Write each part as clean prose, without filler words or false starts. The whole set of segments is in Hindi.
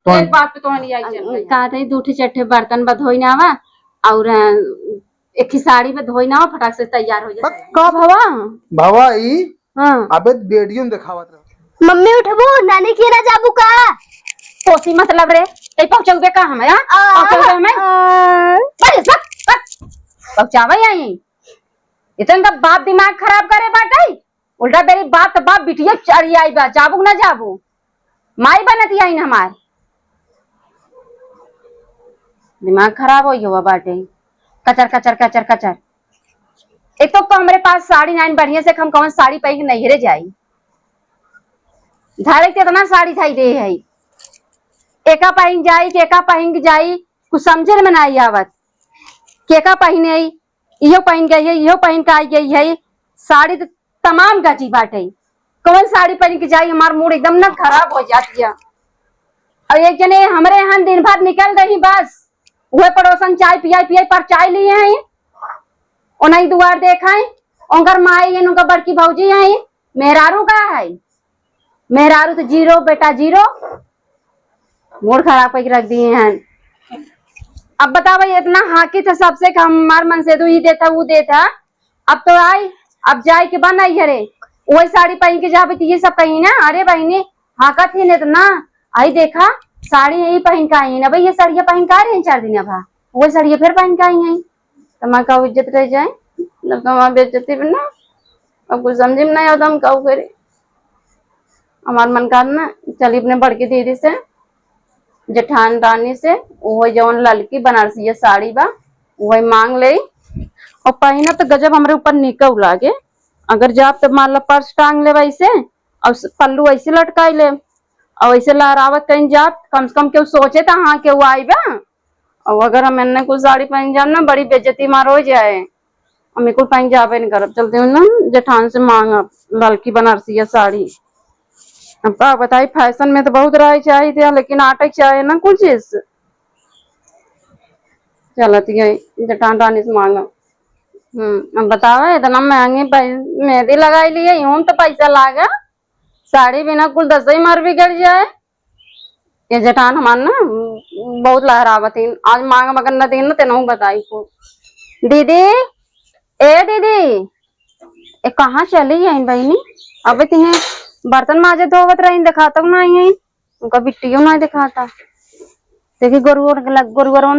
तो एक बात पे तो नहीं आई चल कहा था दूठी चट्टे बर्तन बा धोई ना आवा और एक ही साड़ी में धोई ना आवा फटाक से तैयार हो जाए का भवा भावा ई हाँ अबे वीडियो में दिखावत रह। मम्मी उठबो नानी के ना जाबू का कोसी मतलब रे ए पहुंचौबे का हम हां पहुंचौबे हमें बस पहुंचावे आई इतन का बाप दिमाग खराब करे बाटे उल्टा मेरी बात बाप बिटिया चढ़ी आई बा जाबू ना जाबू माई बनती आई ना हमार दिमाग खराब हो गया बाटे कचर कचर कचर कचर एक तो हमारे पास साड़ी नाइन बढ़िया से हम कौन साड़ी पहन के नहीं जाई धारे के इतना साड़ी थाई दे है एका पहन जाई केका पहन के जाई कुछ समझे में नहीं आवत केका पहने आई इहो पहन गई है इहो पहन के आई गई है साड़ी तो तमाम गची बाटे कौन साड़ी पहन के जाई हमार मूड एकदम ना खराब हो जाती है और एक जने हमारे यहाँ दिन भर निकल रही बस वह पड़ोसन चाय पियाई पर चाय लिए हैं उन्हीं दुआर देखा है उनकर माई है उनका बड़की भौजी है मेहरारू का है मेहरारू तो जीरो बेटा जीरो मूड खराब करके रख दिए हैं अब बताओ इतना हाकी था सबसे हमार मन से ही देता वो देता अब तो आई अब जाए के बन आई हरे वही साड़ी पहन के जाबे ये सब कहीं ना अरे बहनी हाका थी ने तो ना आई देखा साड़ी यही पहन के आई है ना भाई ये साड़ियाँ पहन के आ रही हैं 4 दिन अब वही साड़ियाँ फिर पहन के आई हैं तो माँ का इज्जत रह जाए वहाँ बेइज्जती ना अब कुछ समझे नहीं आता हम कहू करे हमारा मन कर ना चली अपने बड़की दीदी से जेठान रानी से वही जवन ललकी बनारसी साड़ी बा वही मांग ले और पहना तो गजब हमारे ऊपर निकल लागे अगर जाप तो मान लो पर्स टांग ले वैसे और पल्लू ऐसे लटकाई ले और ऐसे लहरावत कहीं जाप कम से कम क्यों सोचे था हाँ क्यों आई बा और अगर हम इन्ने कुछ साड़ी पहन जाए ना बड़ी बेइज्जती मार हो जाए और मेरे को पहन जावे नहीं कर चलते हूँ ना जेठान से मांग ललकी बनारसी साड़ी अब का बताई फैशन में तो बहुत राय चाहिए लेकिन आटे चाहिए ना कुछ चीज चलती है जेठान रानी से मांगा अब बताओ इतना महंगी मेहंदी लगाई लिए यूं तो पैसा लागा साड़ी बिना कुल 10 ही मार बिगड़ जाए ये जेठान हमार ना बहुत लहरावत आज मांग मगर न दी ना तेनों बताई को दीदी ए दीदी ए कहाँ चली है बहनी अब तुम्हें बर्तन माजे धोवत रही दिखाता ना आई उनका बिट्टियों ना दिखाता देखी गोरुअर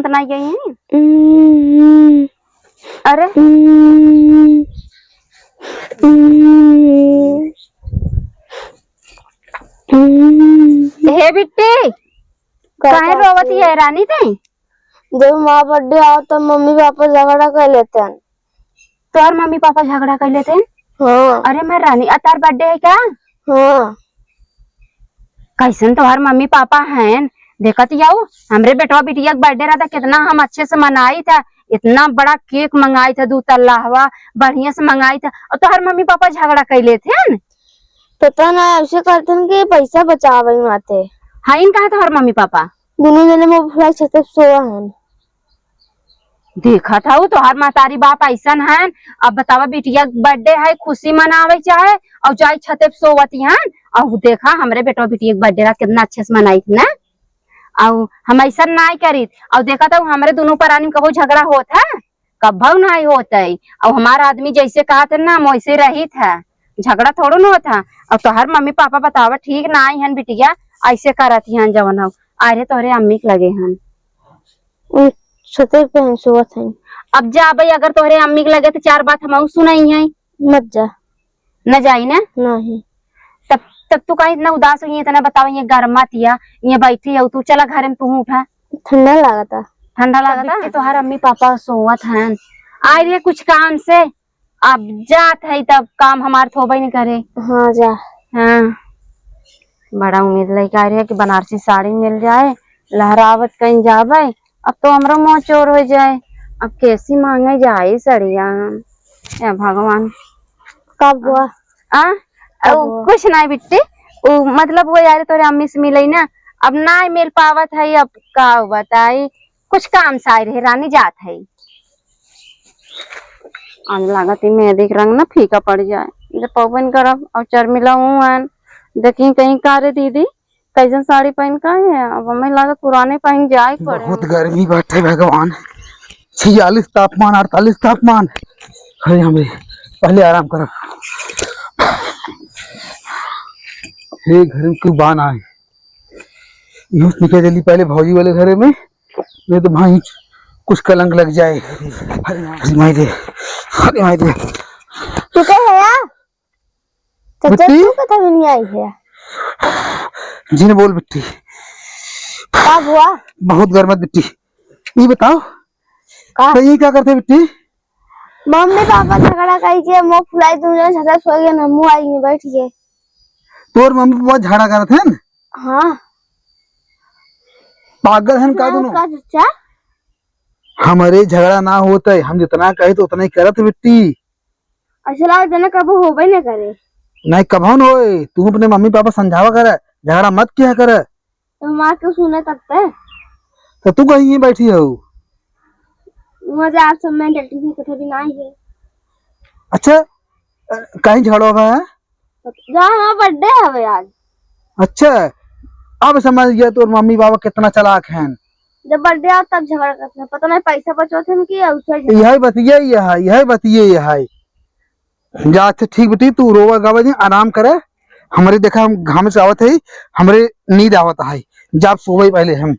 तो नहीं गई है अरे हे बिट्टी काहे रोवती है रानी थे जब माँ बर्थडे आओ तो मम्मी पापा झगड़ा कर लेते हैं तोर मम्मी पापा झगड़ा कर लेते हैं हाँ अरे मैं रानी तार बर्थडे है क्या हाँ कैसन तोहर मम्मी पापा हैं देखती जाओ हमरे बेटवा बिटिया बर्थडे रहा था कितना हम अच्छे से मनाई था इतना बड़ा केक मंगाई था 2 तल्ला हवा बढ़िया से मंगाई था और तोहर मम्मी पापा झगड़ा कर लेते हैं पता ना ऐसे करते हैं कि पैसा बचावे माते हाँ इन कहा तोहर मम्मी पापा दोनों जने मोबाइल छत पे सोया हैं देखा था वो तोहर महतारी बाप ऐसा है अब बतावा बिटिया बर्थडे है खुशी मनावे चाहे और जाए छते पे सोवती हैं और देखा हमरे बेटवा बिटिया बर्थडे रहा कितना अच्छे से मनाई थी ना और हम ऐसा नहीं करी और देखा था हमारे दोनों प्राणी कबो झगड़ा होता है कभी नहीं होता है और हमारा आदमी जैसे कहा था ना वैसे रही था झगड़ा थोड़ा ना होता और तोहर मम्मी पापा बतावा ठीक ना आई हैं बिटिया ऐसे करती हैं जवन हो अरे तोहरे अम्मी के लगे हैं छते पे सोवत हैं अब जा भाई अगर तोहरे अम्मी के लगे तो 4 बात हम सुनाई है मत जा न जाई ना नहीं तब तू कहीं इतना उदास हुई इतना बताओ ये गर्मा थिया ये बैठी है तू चला घर में तू उठा ठंडा लगा था तोहर अम्मी पापा सोवत हैं आई रहे कुछ काम से अब जात है तब काम हमार थोबे नहीं करे हाँ जा हाँ बड़ा उम्मीद लेके आ रही है कि बनारसी साड़ी मिल जाए लहरावत कहीं जावे अब तो हमरा मुँह चोर हो जाए अब कैसी मांगे जाए सड़िया या भगवान कब हुआ कुछ नहीं बिट्टी मतलब वो यार तोरे अम्मी से मिले ना अब ना मिल पावत है अब का बताई कुछ काम से आए रहे रानी जात है आज लागत मेहंदी के रंग ना फीका पड़ जाए जब पवन करब और चरमिला हूँ देखी कहीं का रे दीदी कैसन साड़ी पहन का है? अब हमें लगा पुराने पहन जाए पड़े। बहुत गर्मी बैठे भगवान, 46 तापमान, 48 तापमान। अरे हमें पहले आराम करो। हे घर में क्यों बान आए, यूं निकल जल्दी पहले भौजी वाले घर में, नहीं तो भाई कुछ कलंक लग जाए। अरे माई दे, अरे माई दे। तू क्या है यार? चाचा बिट्टी? तू कथा भी नहीं आई है? जिन बोल बिट्टी, क्या हुआ? बहुत गर्म है बिट्टी। ये बताओ का? तो ये क्या करते बिट्टी? मम्मी पापा झगड़ा करी के मुंह फुलाई, तुम जो झगड़ा सो गए ना, मुंह आई है बैठ के। तोर मम्मी पापा झगड़ा करते हैं? हाँ पागल हैं का दोनों? का चाचा? हमारे झगड़ा ना होता है, हम जितना कहे तो उतना ही करत बिट्टी। असला जना कब होबे न करे। नहीं कभन होए, तू अपने मम्मी पापा समझावा कर, झगड़ा मत किया कर। तो माँ को सुने तब तक तो तू कहीं बैठी हो? मुझे आप सब में डरती थी, कथा भी नहीं है। अच्छा कहीं झगड़ा हुआ है? जा हाँ बर्थडे है आज। अच्छा अब समझ गया तो मम्मी पापा कितना चालाक हैं। जब बर्थडे आओ तब झगड़ा करते हैं, पता नहीं पैसा बचोते हैं कि यही बतिये, यही बतिये यही। जा अच्छा ठीक बेटी, तू रोवा गावा जी, आराम करे। हमारे देखा हम घाम से आवत है, हमारे नींद आवत है, जा सोवे पहले हम।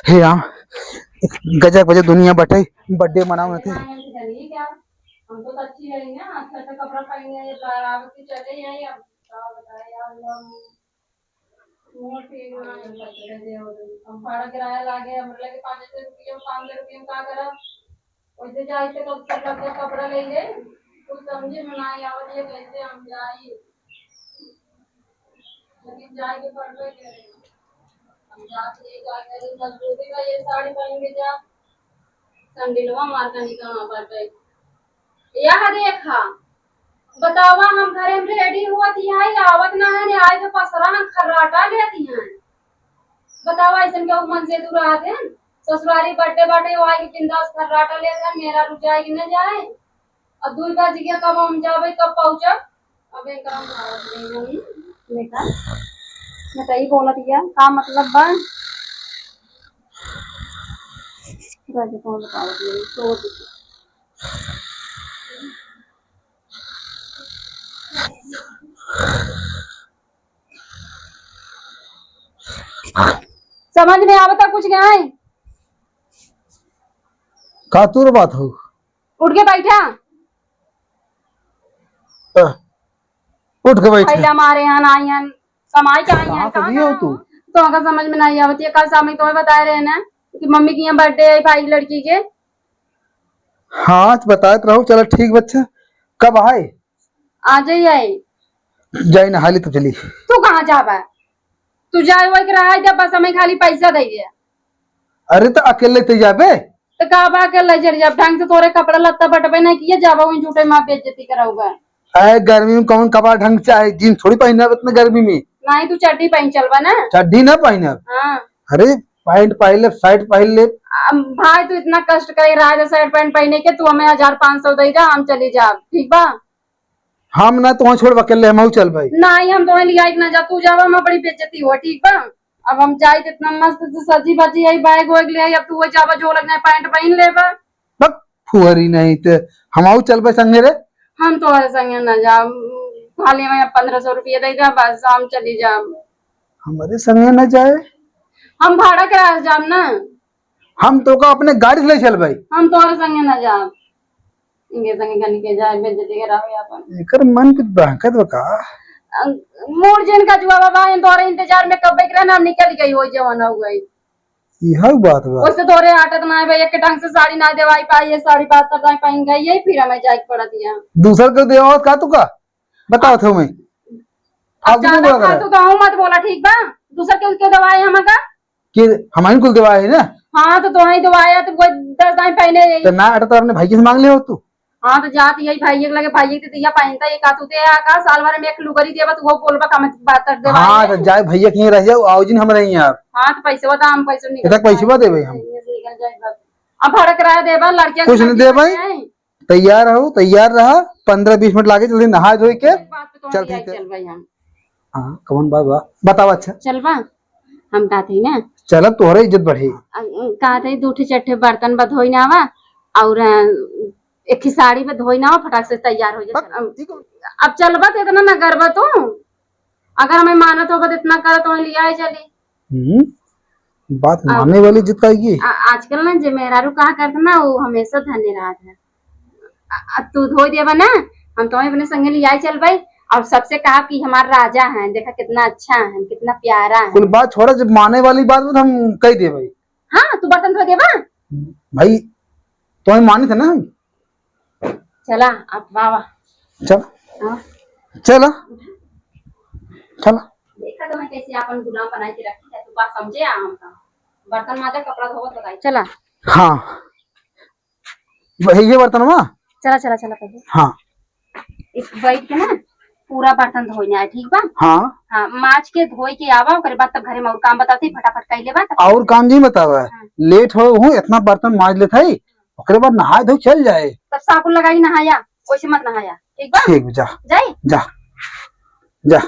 हे राम, गजब गजब दुनिया बैठे बर्थडे मनाओ थे। हम तो अच्छी रही ना, अच्छा कपड़ा पहने, ये बाराती चले यही। अब बताए यार, हम भाड़ा किराया लागे, हमरे लगे 500 रुपये, 500 रुपये में का करब? वैसे जाए तो कब से कपड़ा ले ले, कुछ समझे में नहीं आवत है कैसे हम जाई, लेकिन जाए के पड़बे करे। हम जाके क्या करें, मजबूरी का ये साड़ी पहन के जा, संडिलवा मार कर निकलना पड़ता है। यह देखा बतावा, हम घरे में रेडी हुआ थी, आवत ना है, आए तो पसरा ना खर्राटा लेती हैं। बतावा ऐसा क्या मन से दूर आते हैं, ससुरारी बर्थडे बाटे वो आए बिंदास खर्राटा लेते हैं, मेरा रुक जाए कि न जाए। और दूर बाजी गया कब हम जावे, कब पहुंचब? अब एक काम नहीं देखा, मैं तो ही बोला दिया का मतलब बन राजा कौन बताओ तो समझ में आवता कुछ क्या है? का तूर बात हो? उठ के बैठा, उठ के बैठे। पहले हमारे यहाँ आई हैं, कमाई के आई हैं, कहाँ हो तू? तो अगर समझ में नहीं आवती है, कल शाम तुम्हें बताए रहे ना कि मम्मी की यहाँ बर्थडे है भाई लड़की के। हाँ बताए तो रहो, चलो ठीक बच्चा, कब आए? आ जाइए। जाए नहा ली तो चली। तू कहाँ जावा? तू जाए वही किराया दे, बस हमें खाली पैसा दे दिया। अरे तो अकेले तो जाबे, तो का बा के ले जब ढंग से तोरे कपड़ा लत्ता बटबे नहीं किए, जावा वही झूठे माँ बेइज्जती कराऊंगा। अरे गर्मी में कौन कपड़ा ढंग चाहे, जींस थोड़ी पहनना इतना गर्मी में। नहीं तू चड्डी पहन चलवा ना। चड्डी ना पहना? हाँ अरे पैंट पहन ले, शर्ट पहन ले। भाई तू इतना कष्ट कर रहा है शर्ट पैंट पहने के, तू हमें 1500 दे दा, हम चली जा, ठीक बा? हम ना तो छोड़ अकेले हम चल भाई। नहीं हम तुम्हें लिया ना जा, तू जावा, मैं बड़ी बेइज्जती हो, ठीक बा? अब हम जाए इतना मस्त से सजी बजी आई, बैग वैग ले आई, अब तू जावा जो लगना है पैंट पहन ले बा। बक फुहरी नहीं तो हम चल भाई संगे रे। हम तुम्हारे संगे न जा, खाली मैं 1500 रुपये दे दा, बस हम चली जा। हमारे संगे न जाए, हम भाड़ा किराया जाम ना। हम तो का अपने गाड़ी से ले चल भाई। हम तुम्हारे संगे न जा, इनके संगे कहीं के जाए बेइज्जती करावे अपन। एकर मन की बहकत बका मोर जिन का जुआ बाबा इन तोरे इंतजार में कब बेकरा ना निकल गई, हो जवाना हो गई। यह बात बा, उससे तोरे आटत ना भाई, एक ढंग से साड़ी ना देवाई पाई, ये साड़ी 72 पहन गई है, फिर हमें जाके पड़ा दिया। दूसर को देवावत का तू का बताओ थे मैं अब ज्यादा फालतू तो हूं मत बोला, ठीक बा? दूसर के उसके दवाई हम का कि हमारी कुल दवा है ना। हाँ तो तुम्हारी दवाई तो वो 10 दाई पहने तो ना अट तो अपने भाई से मांग ले हो तू। हाँ तो जाती यही भाई लगे, भाई के दिया पहनता ये का तू दे का साल भर में एक लुगरी देबा तो वो बोलबा का मत बात कर दे। हाँ तो जाए भैया कहीं रह जाओ, आओ जिन हम रही यार। हाँ तो पैसे बता, हम पैसे निकल इधर पैसे दे भाई, हम निकल जाए। अब भाड़ा किराया देबा, लड़कियां कुछ नहीं दे भाई, तैयार रहो, तैयार रहा, 15-20 मिनट लागे जल्दी नहा धोई के बात पे तो चल हम ठीक है। चल भाई हम हाँ कौन बात बा बताओ। अच्छा चलबा हम कहते ही ना चलब तोहरे इज्जत बढ़े। कहते ही दूठे चट्टे बर्तन बा धोई ना आवा और एक ही साड़ी में धोई ना आवा फटाक से तैयार हो जाए। अब चलबा तो इतना ना करबा तू, अगर हमें मानत होगा तो इतना कर तो लिया है चली। बात मानने वाली इज्जत का ये। आजकल ना जो मेहरारू कहा करता ना वो हमेशा धन्य रहा है। अब तू धो देवा ना हम तुम्हें अपने संगे लिया चल भाई। और सबसे कहा कि हमारा राजा है, देखा कितना अच्छा है, कितना प्यारा है। कुल बात छोड़ा, जब माने वाली बात में तो हम कह दे भाई। हाँ तू बर्तन धो देवा भाई तुम्हें माने थे ना हम। चला अब वाह चल चला चला। देखा तो मैं कैसे अपन गुलाम बना के रखी है, तू बात समझे। हम का बर्तन माजा कपड़ा धोवत लगाई। चला हाँ वही ये बर्तन हुआ। चला चला चला पहले हाँ एक बैठ के ना पूरा बर्तन धोने आए ठीक बा। हाँ हाँ माज के धोई के आवा ओकरे बाद तब घरे में और काम बताती फटाफट कर लेबा। और काम नहीं बतावा। लेट हो हूँ इतना बर्तन माज लेता है ओकरे बाद नहाए धो चल जाए। तब साबुन लगाई नहाया वैसे मत नहाया ठीक बा। ठीक जा जाई जा जा।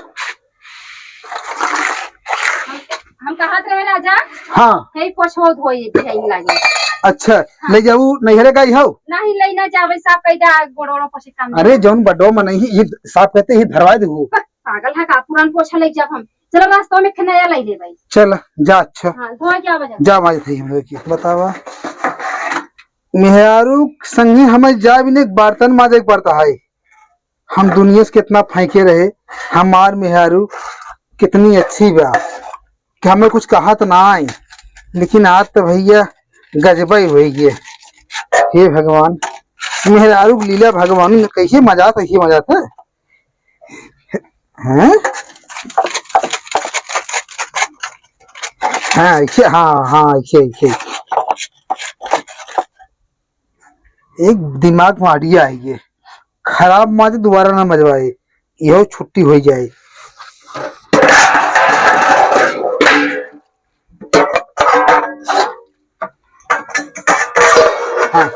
हम कहा रहे राजा। हाँ कई पोछो धोई नहीं लागे। अच्छा ले जाऊ नैहरे का ही हो। नहीं ले ना जावे साफ कई दा गोड़ोड़ो पोछे काम। अरे जौन बडो में नहीं ये साफ कहते ही धरवा दे। पागल है का पुरान पोछा ले जब हम चलो रास्ता में नया ले ले भाई। चल जा। अच्छा हाँ धोए क्या वजह जा माज थी हम लोग की बतावा। मेहरारू संगी हमें जा भी नहीं बर्तन माजे पड़ता है। हम दुनिया से कितना फेंके रहे, हमार मेहरारू कितनी अच्छी बा कि हमें कुछ कहा तो ना आई, लेकिन आज तो भैया गजब ही हुई है। हे भगवान मेहरारू लीला भगवान ने कैसे मजा था, ये मजा था हैं। हाँ ऐसे हाँ हाँ ऐसे ऐसे एक दिमाग में आइडिया है ये। खराब माजे दोबारा ना मजवाए, यह छुट्टी हो जाए। हाँ।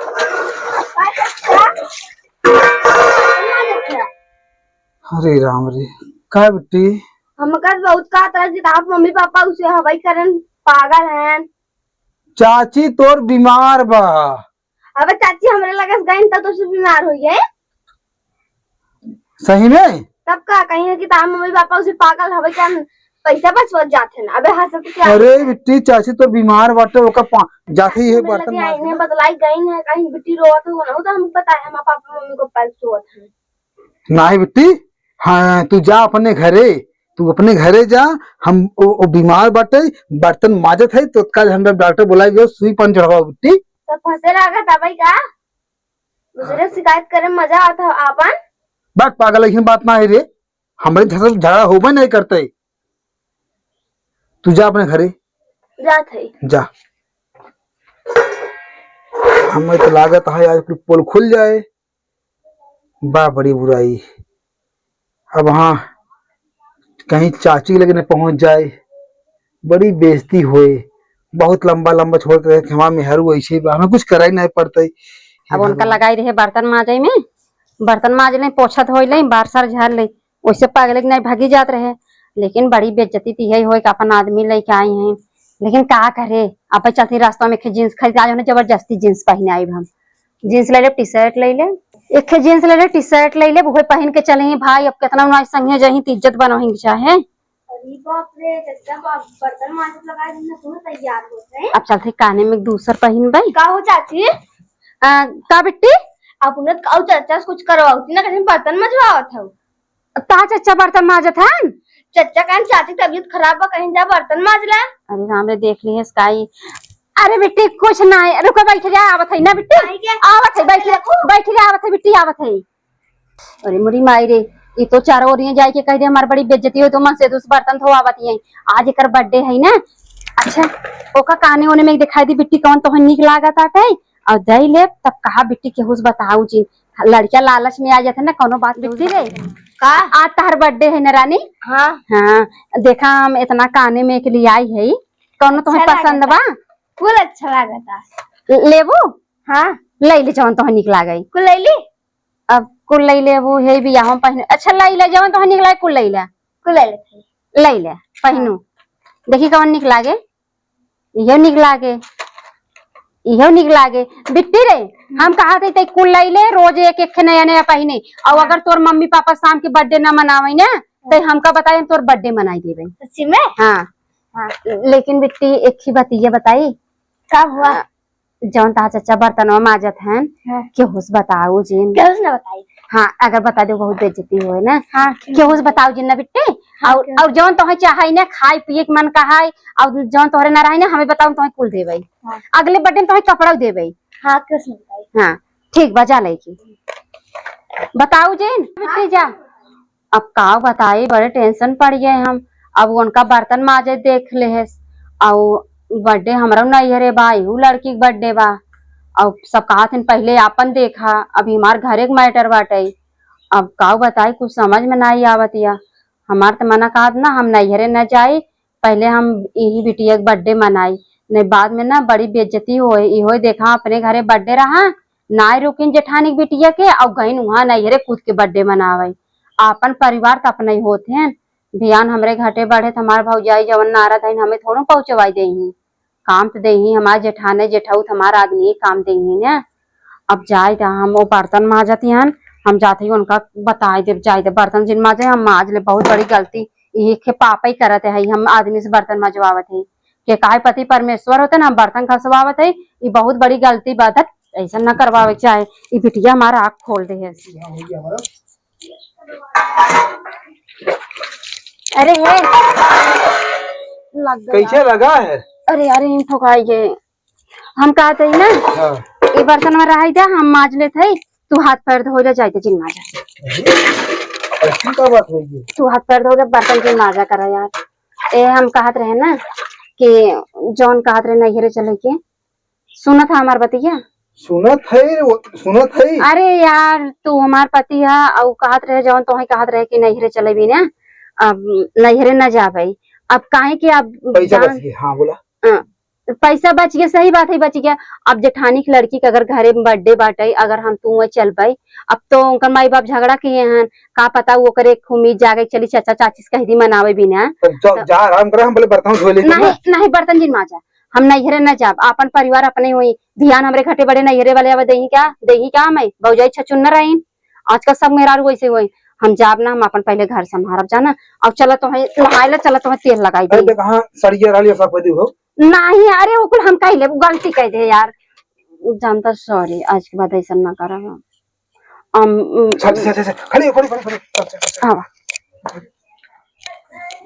अरे राम रे का बेटी हम कल बहुत कहा था कि आप मम्मी पापा उसे हवाई करन पागल हैं। चाची तोर बीमार बा। अबे चाची हमरे लगे गई तो से बीमार हो गए। सही में तब का कहीं ना कि ताम मम्मी पापा उसे पागल हवाई करन पैसा बचवत जाते हैं। अबे हंस के क्या। अरे बेटी चाची तो बीमार बाटे ओका जाते ही है बर्तन लगे माज आईने बदलाई गई है कहीं बेटी रोवत हो ना तो हम पता है हम पापा मम्मी को पैर सोवत है। नहीं बेटी। हाँ तू जा अपने घरे, तू अपने घरे जा। हम वो बीमार बाटे बर्तन माजत है तो कल हम डॉक्टर बुलाई जो सुई पान चढ़ाओ बेटी। तो फंसे रहा था भाई का दूसरे शिकायत करे मजा आता आपन। बात पागल लेकिन बात ना है रे, हमारे झगड़ा होबे नहीं करते। तू जा अपने घरे जात है जा। हमें तो लागत है आज पोल खुल जाए। बा बड़ी बुराई। अब हाँ कहीं चाची के लगे पहुंच जाए, बड़ी बेइज्जती होए। बहुत लंबा लंबा छोड़ कर हमारा मेहरू ऐसे ही हमें कुछ करा ही नहीं पड़ता। अब उनका लगाई रहे बर्तन माजे में, बर्तन माज ले पोछा धो ले बार सार झाड़ ले वैसे पागल नहीं भागी जात रहे। लेकिन बड़ी बेइज्जती थी है हो अपन आदमी लेके आई हैं। लेकिन क्या करे अब चलती रास्ता में जींस खरीद आज जबरदस्ती जींस पहने आई। हम जींस ले ले टी शर्ट ले ले एक जींस ले ले टी शर्ट ले ले वो पहन के चले भाई। अब कितना संगे जही इज्जत बनोही चाहे। अरे बाप रे चाचा बर्तन माजत लगा दिन तुम तैयार हो गए। अब चलते काने में दूसर पहन भाई। का हो चाची का बिट्टी आप उन्हें काऊ चाचा से कुछ करवाओ ना कहीं बर्तन मजवाओ था। ता चच्चा बर्तन माजत है। चच्चा कहन चाची तबीयत खराब बा कहीं जा बर्तन माज ले। अरे राम रे देख ली है स्काई। अरे बिट्टी कुछ ना है रुको बैठ जा आवत है ना बिट्टी आवत है बैठ जा आवत है बिट्टी आवत है। अरे मुरी माई रे ये तो चारों ओरियां जाए के कह दे हमारी बड़ी बेइज्जती हो तो मन से दूसरा बर्तन धो आवत है। आज एक बर्थडे है ना। अच्छा ओका काने ओने में दिखाई दी बिट्टी कौन तो निक लागत आटे और दई ले तब कहा बिट्टी केहू बताऊ जी। लड़कियां लालच में आ जाते ना कोनो बात बिट्टी रे का आज तहर बर्थडे है ना रानी। हाँ हाँ देखा हम इतना काने में के लिए आई है कौन तुम्हें पसंद बा। फूल अच्छा लागता लेबू हाँ ले ले जवन तो निक लागई कुल ले ली। अब कुल ले लेबू है भी यहाँ पहने अच्छा ले ले जवन तो निक लागे कुल ले ले कुल ले लेते ले ले पहिनू देखी कौन निक लागे इहो निक लागे इहो निक लागे बिट्टी रे हम कहा थे कुल ले ले रोज एक एक नया नया पहिने और अगर तोर मम्मी पापा शाम के बर्थडे ना मनावे ना तो हमका बताए तोर बर्थडे मनाई देवे सच्ची में। हाँ हाँ लेकिन बिट्टी एक ही बात ये बताई कब हुआ। जौन ता चाचा बर्तन माजत हैं हाँ। केहुस बताओ जिन क्या उसने बताई। हाँ अगर बता दो बहुत बेइज्जती होए ना हाँ केहुस बताओ जिन ना बिट्टे हाँ, और जौन तोहे चाहे ना खाए पिए के मन कहाई और जौन तोहरे ना रही ना हमें बताओ तोहे कुल देबई हाँ। अगले बर्थडे में तोहे कपड़ा देबई हाँ क्या उसने बताई। हाँ ठीक बजा लेगी बताओ जिन बिट्टी जा अब का बताई बड़े टेंशन पड़ गए हम अब उनका बर्तन माजे देख ले है और बर्थडे हमारा नहीं है रे भाई हूँ लड़की के बर्थडे बा अब सब कहा थे पहले आपन देखा अभी हमार घरे के मैटर बाटे अब का बताई कुछ समझ में नहीं आवतिया हमार तो मना कहा ना हम नैहरे न जाए पहले हम यही बिटिया के बर्थडे मनाई नहीं बाद में ना बड़ी बेइज्जती होए इहो देखा अपने घरे बर्थडे रहा ना रुकिन जेठानी के बिटिया के और गईन वहां नैहरे खुद के बर्थडे मनावे अपन परिवार तो अपने ही होते हैं ध्यान हमरे घाटे बढ़े तो हमारे भौजाई जवन नारा था हमें थोड़ा पहुंचवाई दे काम तो दे हमारे जेठाने जेठाऊ हमारा आदमी काम दे ना अब जाए हम वो बर्तन माजती हैं हम जाते ही उनका बताए दे जाए दे बर्तन जिन माजे हम माज ले बहुत बड़ी गलती ये के पापा ही करते है हम आदमी से बर्तन मजवावत है के काहे पति परमेश्वर होते ना हम बर्तन खसवावत है ये बहुत बड़ी गलती बात है ऐसा न करवावे चाहे ये बिटिया हमारा आँख खोल दे है। अरे है लग कैसे लगा है। अरे अरे ठोकाई गे हम कहते ही ना हाँ। ये बर्तन में रह जा हम माज लेते तू हाथ पैर धो ले जाते जिन माजा ऐसी क्या बात हुई है। तू हाथ पैर धो ले बर्तन जिन माजा करा यार ए हम कहत रहे ना कि जौन कहत रहे नैहरे चले के सुना था हमार बतिया सुनत है। अरे यार तू हमार पति है और कहत रहे जौन तो कहत रहे कि नैहरे चले भी ना अब नैहरे न जाबे अब काहे कि अब पैसा बच गया। हाँ बोला पैसा बच गया सही बात है बच गया अब जेठानी की लड़की के अगर घरे में बर्थडे बाटे अगर हम तू चल पाई अब तो उनका माई बाप झगड़ा किए हैं का पता वो करे उम्मीद जागे चली चाचा चाची से कह दी मनावे भी ना जा आराम करा हम बोले बर्तन धो ले नहीं बर्तन जिन माजा हम नैहरे न जाब अपन परिवार अपने हुई ध्यान हमरे घटे बड़े नैहरे वाले अब दही क्या मैं बहुजाई छचुन न रही आजकल सब मेहरारू वैसे हुई हम जाब ना हम अपन पहले घर संभारब जाना और चलो तुम्हें नहाए चलो तुम्हें तेल लगाई दे कहाँ सड़िया राली सब हो नहीं अरे वो कुल हम कह ले गलती कह दे यार जानता सॉरी आज के बाद ऐसा ना करा खड़ी खड़ी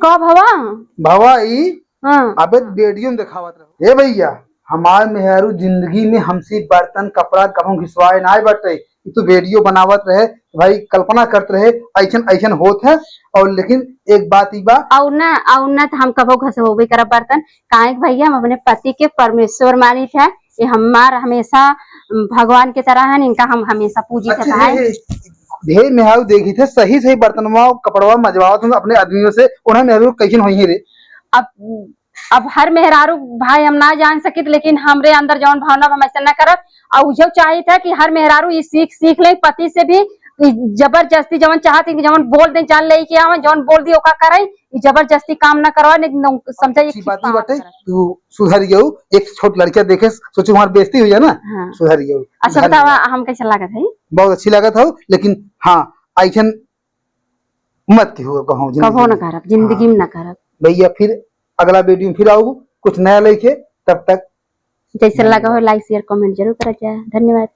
कब हवा बाबा ई हाँ अबे वीडियो में दिखावत रहो ए भैया हमार मेहरू जिंदगी में हमसे बर्तन कपड़ा कहूं घिसवाए ना बटे तो वीडियो बनावत रहे भाई कल्पना करते रहे ऐसन ऐसन होत है और लेकिन एक बात ई बा और ना तो हम कबो घसोबे करब बर्तन काहे कि भैया हम अपने पति के परमेश्वर मानी थे ये हमार हमेशा भगवान की तरह है इनका हम हमेशा पूजी अच्छा है ढेर मेहरू देखी थे सही सही बर्तनवा कपड़वा मजवावत अपने आदमियों से उन्हें मेहरू कैसन हुई रे अब हर मेहरारू भाई हम ना जान सकित लेकिन हमरे अंदर जौन भावना हम ऐसा न करत और जो चाहिए था कि हर मेहरारू ये सीख ले पति से भी जबरदस्ती जवन चाहती जवन बोल दे जान ले कि आवे जवन बोल दी ओका करे जबरदस्ती काम ना करवा नहीं समझा अच्छी बात नहीं बटे तू सुधर गयो एक छोट लड़का देखे सोचो हमारी बेइज्जती हुई है ना हाँ। सुधर गयो अच्छा बतावा हम कैसा लागत है बहुत अच्छी लागत हो लेकिन हाँ ऐसन मत की हो कहूं कबो न करब जिंदगी में न करब भैया फिर अगला वीडियो में फिर आओ कुछ नया लेके तब तक जैसे लगा हो लाइक शेयर कमेंट जरूर करा जाए धन्यवाद।